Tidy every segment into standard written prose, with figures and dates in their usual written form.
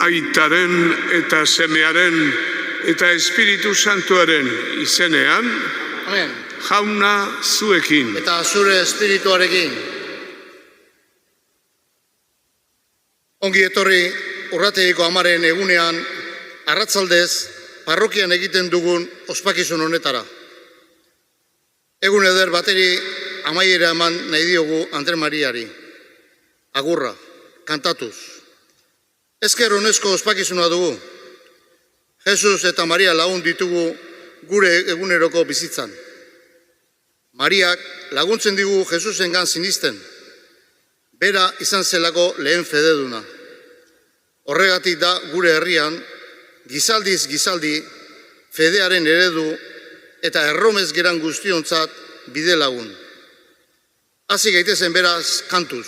Aitaren eta Semearen eta Espiritu Santuaren izenean, Amen. Jauna zuekin. Eta zure espirituarekin. Ongi etorri Urrategiko amaren egunean, arratzaldez, parrokian egiten dugun ospakizun honetara. Egun eder bateri amaiera eman nahi diogu Andre Mariari. Agurra, kantatuz. Ezker honezko ospakizuna dugu. Jesus eta Maria lagun ditugu gure eguneroko bizitzan. Mariak laguntzen digu Jesusengan sinisten. Bera izan zelako lehen fededuna. Horregatik da gure herrian, gizaldiz gizaldi, fedearen eredu eta erromez geran guztiontzat bide lagun. Hasi gaitezen beraz kantuz.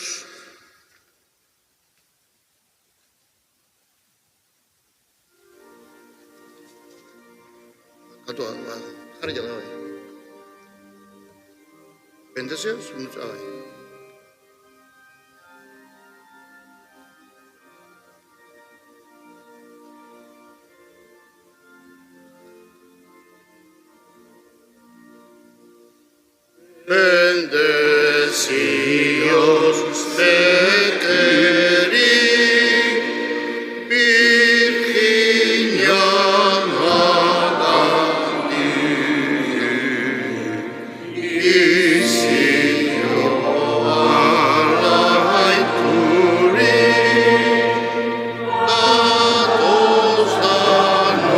Kantua, jarri jala bai. Bendezioz, bai. Bendecioos Beterik, Virginia Magandiri, Isio alaituri, datos danokandi.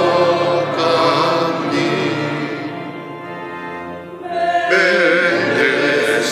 Bendecioos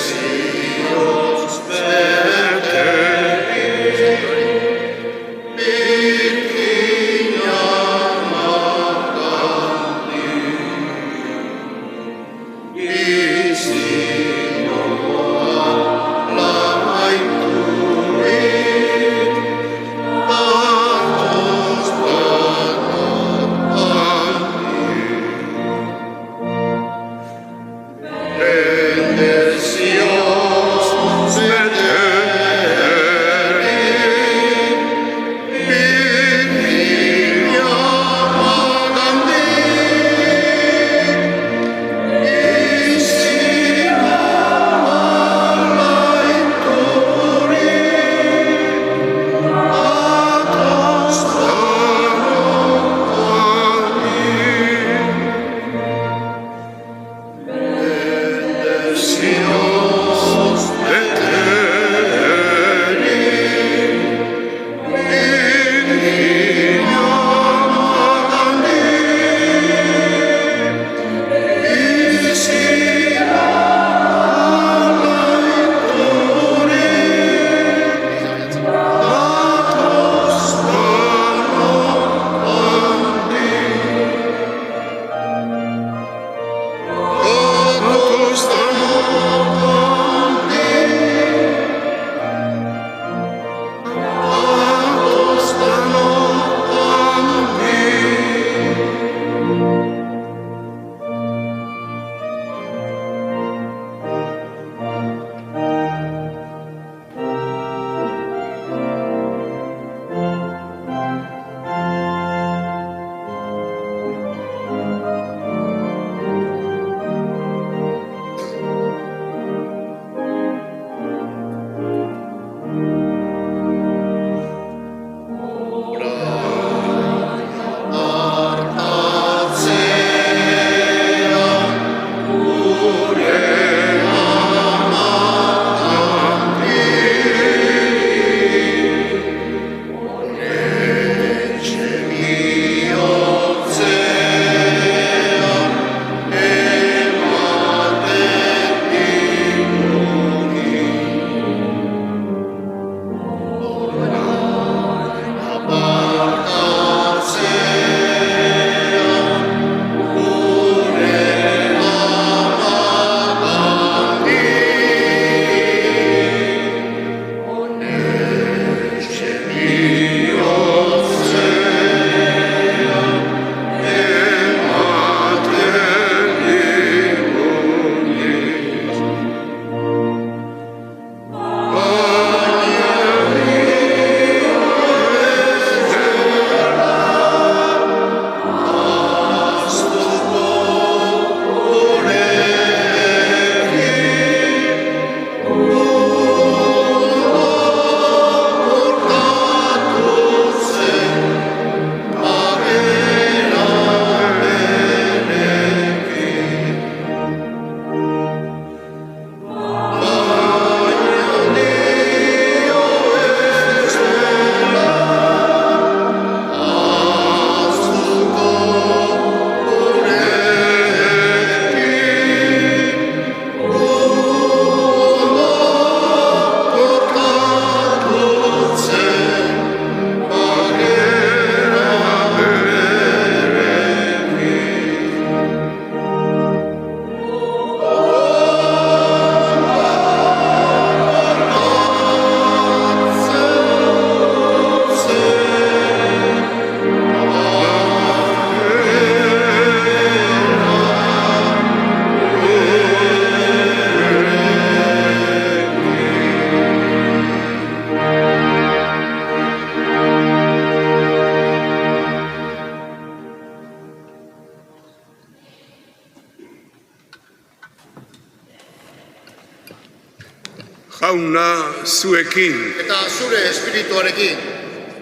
Jauna zuekin. eta zure espirituarekin.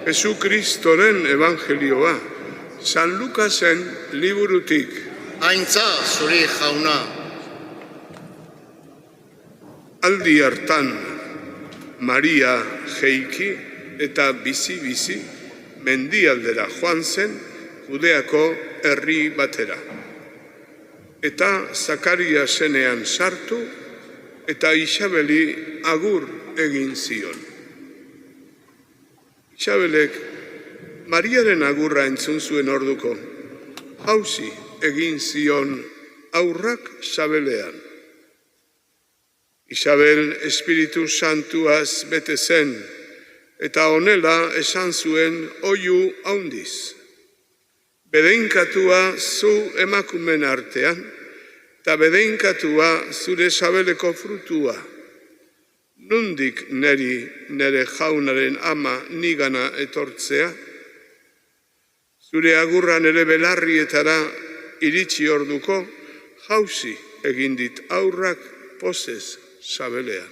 Jesu Kristoren evangelioa. San Lukasen liburutik. Aintza zuri jauna. Aldi hartan, Maria jeiki eta bizi-bizi mendialdera joan zen Judeako herri batera. Eta Zakaria zenean sartu eta Isabeli agur egin zion. Isabelek Mariaren agurra entzun zuen orduko, jauzi egin zion aurrak sabelean. Isabel Espiritu Santuaz bete zen, eta honela esan zuen oihu haundiz. Bedeinkatua zu emakumen artean, eta bedeinkatua zure sabeleko frutua. Nundik nere jaunaren ama nigana etortzea? Zure agurra nere belarrietara iritsi orduko, jauzi egin dit aurrak pozez sabelean.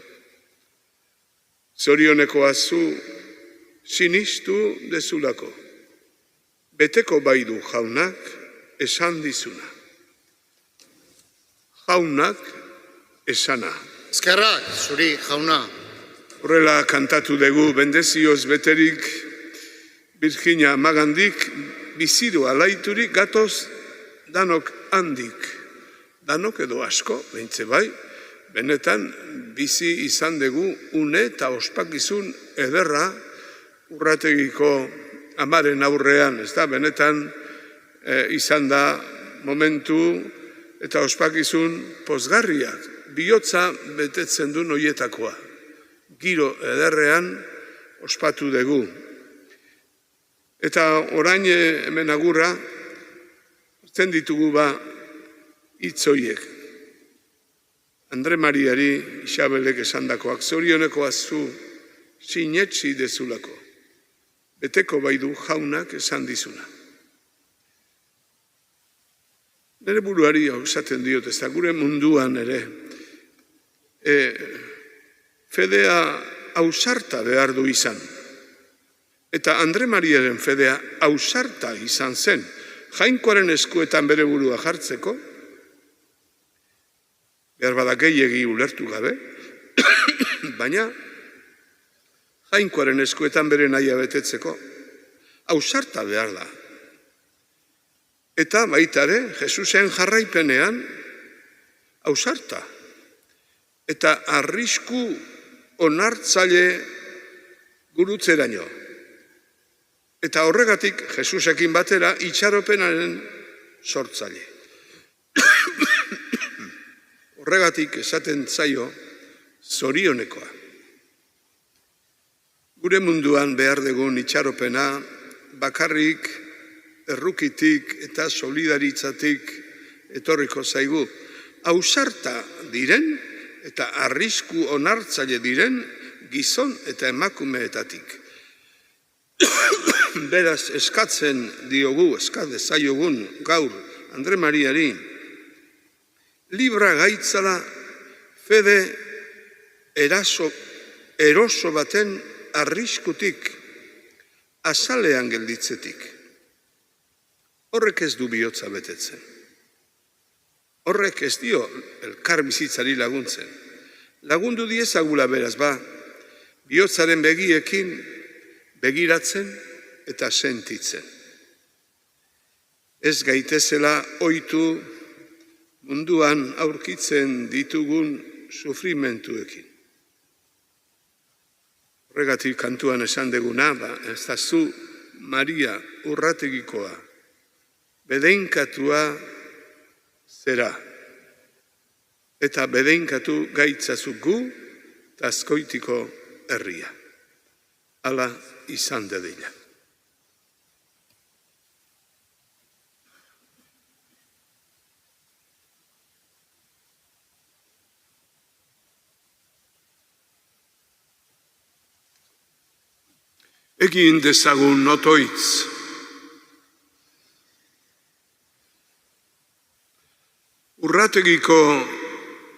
Zorionekoa zu sinistu dezulako. Beteko baidu jaunak esan dizuna. Jaunak esana. Eskerrak zuri jauna. Horrela kantatu dugu bendezioz beterik Virginia Magandik biziru alaiturik gatoz danok handik. Danok edo asko, behintze bai, benetan bizi izan dugu une eta ospakizun ederra urrategiko amaren aurrean, ez da, benetan izan da momentu eta ospakizun pozgarriak, bihotza betetzen du noietakoa. Giro ederrean ospatu dugu. Eta orain hemen agurra, hartzen ditugu hitzoiek. Andre Mariari Isabelek esandakoak, zorionekoa zu sinetsi dezulako. Beteko baidu jaunak esan dizuna. Nere buruari hau esaten diot, ez da gure munduan ere, fedea ausarta behar du izan. Eta Andre Mariaren fedea ausarta izan zen, jainkoaren eskuetan bere burua jartzeko, behar bada gehiegi ulertu gabe, baina jainkoaren eskuetan bere nahia betetzeko, ausarta behar da. Eta baitare, Jesusen jarraipenean, ausarta. Eta arrisku onartzaile gurutzeraino. Eta horregatik, Jesusekin batera, itxaropenaren sortzaile. Horregatik esaten zaio, zorionekoa. Gure munduan behar dugun itxaropena, bakarrik, errukitik eta solidaritzatik etorriko zaigu. Ausarta diren eta arrisku onartzaile diren gizon eta emakumeetatik. Beraz eskatzen diogu, eskadezaiogun gaur Andre Mariari, libra gaitzala fede eroso baten arriskutik, azalean gelditzetik. Horrek ez du bihotza betetzen. Horrek ez dio elkar bizitzari laguntzen. Lagundu diezagula beraz bihotzaren begiekin begiratzen eta sentitzen. Ez gaitezela ohitu munduan aurkitzen ditugun sufrimentuekin. Horregatik kantuan esan deguna, ez da zu Maria urrategikoa, bedeinkatua zera. Eta bedeinkatu gaitzazu gu eta Azkoitiko herria. Hala izan dadila. Egin dezagun notoitz. Urrategiko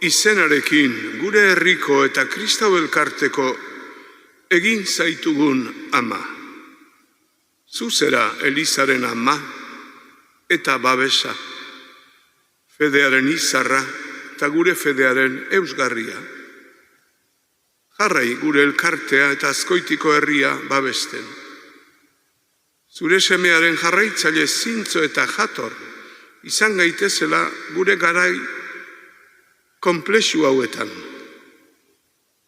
izenarekin gure herriko eta Kristau elkarteko egin zaitugun ama. Zu zera Elizaren ama eta babesa, fedearen izarra eta gure fedearen eusgarria. Jarrai gure elkartea eta Azkoitiko herria babesten. Zure semearen jarraitzaile zintzo eta jator izan gaitezela gure garai konplexu hauetan.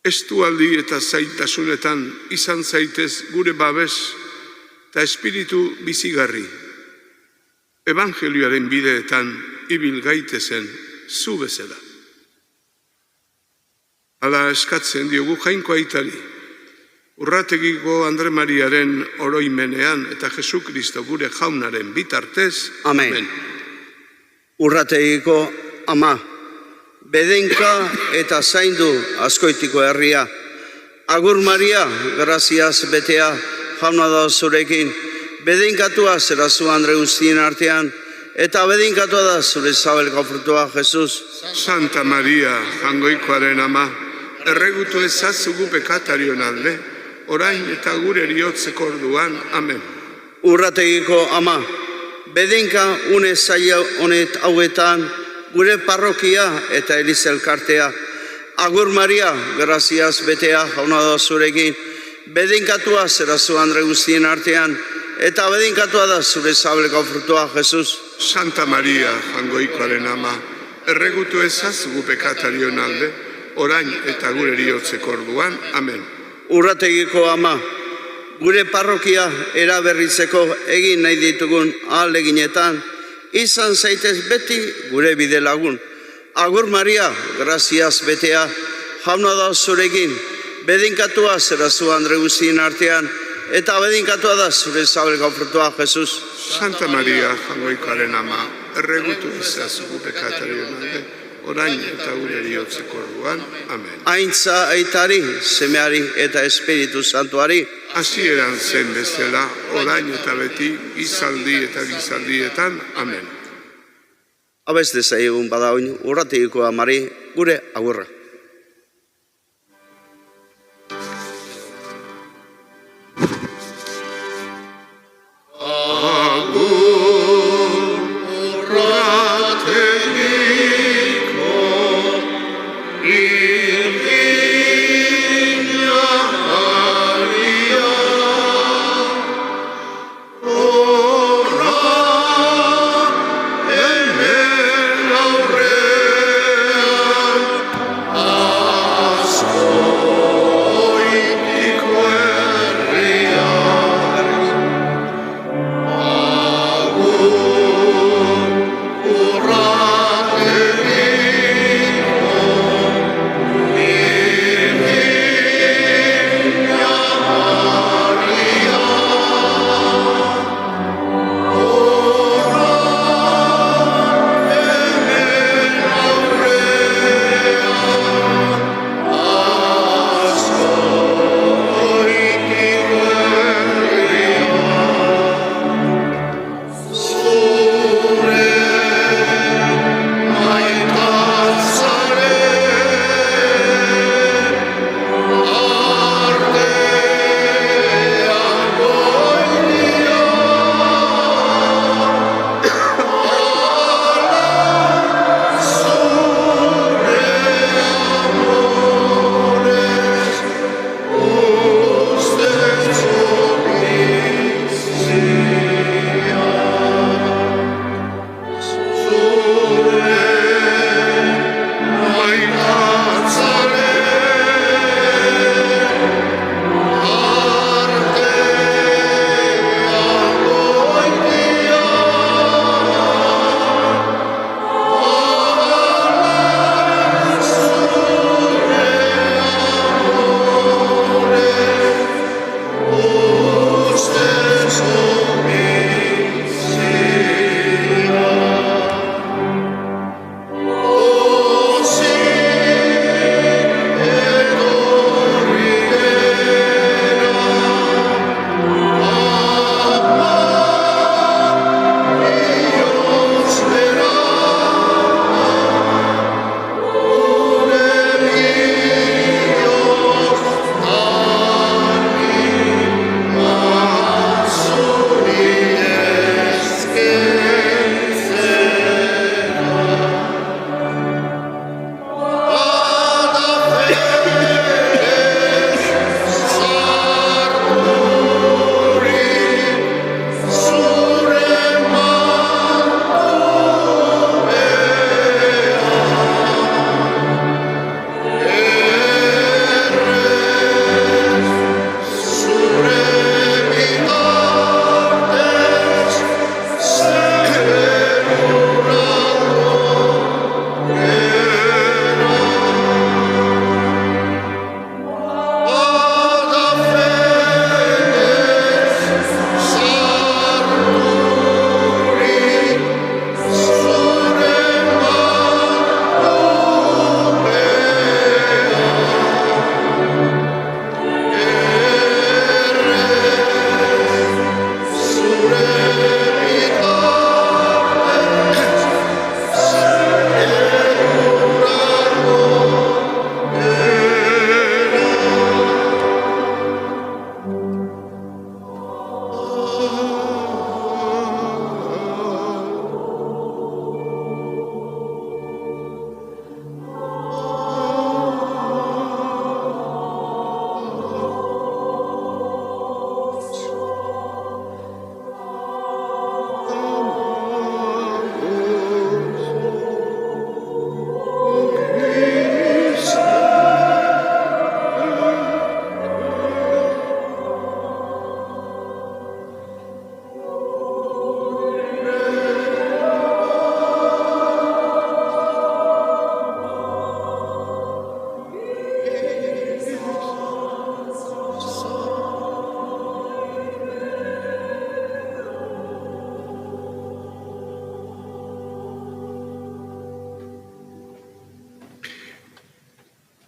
Estualdi eta zaitasunetan izan zaitez gure babes eta espiritu bizigarri. Evangelioaren bideetan ibil gaitezen zu bezala. Hala eskatzen diogu Jainko Aitari, Urrategiko Andre Mariaren oroimenean eta Jesu Kristo gure jaunaren bitartez. Amen. Urrategiko ama, bedenka eta zaindu Azkoitiko herria. Agur Maria, graziaz betea, jauna da zurekin, bedenkatua zera zu Andre guztien artean, eta bedenkatua da zure zabelko frutua, Jesus. Santa Maria, Jainkoaren ama, erregutu ezazugu pekatarion alde, orain eta gure eriotzeko orduan. Amen. Urrategiko ama, bedenka une zaila honet hauetan, gure parrokia eta Eliza elkartea. Agur Maria, graziaz betea, jauna da zurekin, bedenkatua zera zu Andre guztien artean, eta bedenkatua da zure zabeleko frutua, Jesus. Santa Maria, Jainkoaren ama, erregutu ezazugu pekatarion alde, orain eta gure eriotzeko orduan. Amen. Urrategiko ama, gure parrokia eraberritzeko egin nahi ditugun ahaleginetan, izan zaitez beti gure bide lagun. Agur Maria, graziaz betea, jauna da zurekin, bedenkatua zera zu Andre guztien artean, eta bedenkatua da zure zabelko frutua, Jesus. Santa Maria, Jainkoaren ama, erregutu ezazugu pekatarion alde, orain eta gure eriotzeko orduan. Amen. Aintza aitari, semeari eta Espiritu Santuari, Hasieran zen bezala, orain eta beti, gizaldi eta gizaldietan. Amen. abez dezaiegun bada oin, urrategiko amari gure agurra.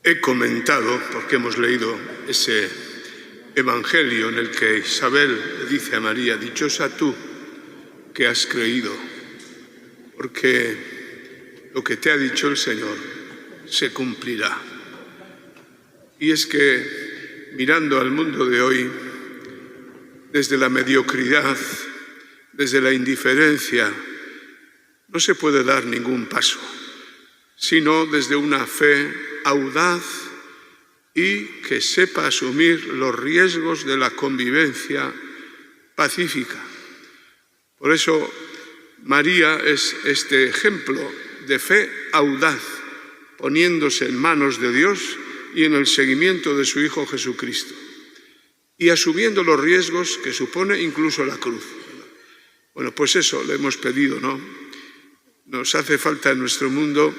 He comentado, porque hemos leído ese evangelio en el que Isabel le dice a María, dichosa tú que has creído, porque lo que te ha dicho el Señor se cumplirá. Y es que, mirando al mundo de hoy, desde la mediocridad, desde la indiferencia, no se puede dar ningún paso, sino desde una fe audaz y que sepa asumir los riesgos de la convivencia pacífica. Por eso, María es este ejemplo de fe audaz, poniéndose en manos de Dios y en el seguimiento de su Hijo Jesucristo, y asumiendo los riesgos que supone incluso la cruz. Bueno, pues eso le hemos pedido, ¿no? Nos hace falta en nuestro mundo,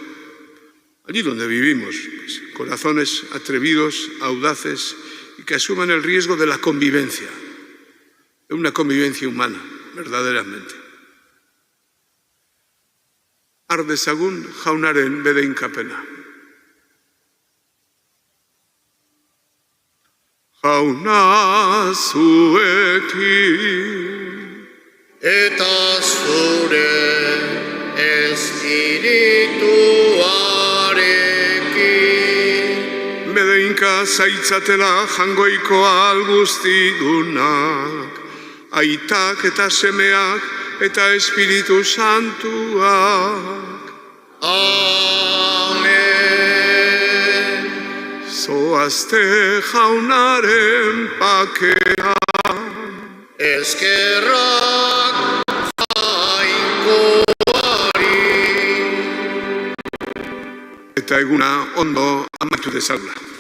allí donde vivimos, pues, corazones atrevidos, audaces y que asuman el riesgo de la convivencia, de una convivencia humana, verdaderamente. Har dezagun jaunaren bedeinkapena. Jauna zuekin eta zure espirituarekin. bedeinka zaitzatela jangoiko alguztidunak, aitak eta semeak eta Espiritu Santuak. Amen. Zoazte jaunaren pakean. Eskerrak jainkoari. Eta eguna ondo amaitu dezagula.